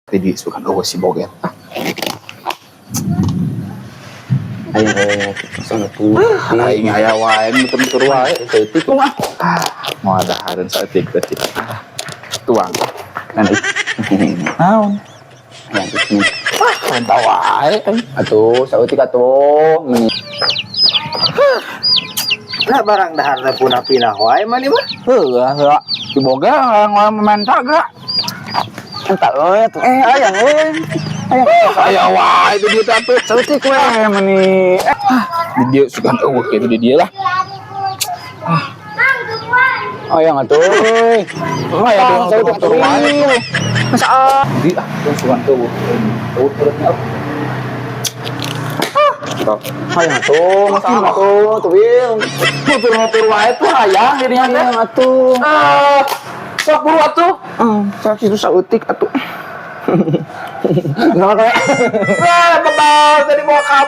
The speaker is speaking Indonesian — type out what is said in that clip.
Jadi suka si boget. Ayo, sana tuh. Aing aya wae muter-muter wae. Itu mah. Mau ada hareun saeutik berarti. Tuang. Kan naon? Yang itu. Entah wae. Atuh, sautik atuh. Nah barang dahar teh punah pinah wae mah ni mah. Heuh, si boga ngomenta gak? Entar tuh. Ayang Aya wae itu dia tapi saeutik we meuni. Di dia suka kitu di dia lah. ayang atuh. Aya sautik tuh wae. Masa Di suka eueuh. Eueuh terusnya. ayang atuh, masa atuh, tuh Wil. Motor wae tuh hayang dirinya teh. Ayang atuh. Sok buru atuh. Sok itu sautik atuh. Nah, betul tadi mau kamu.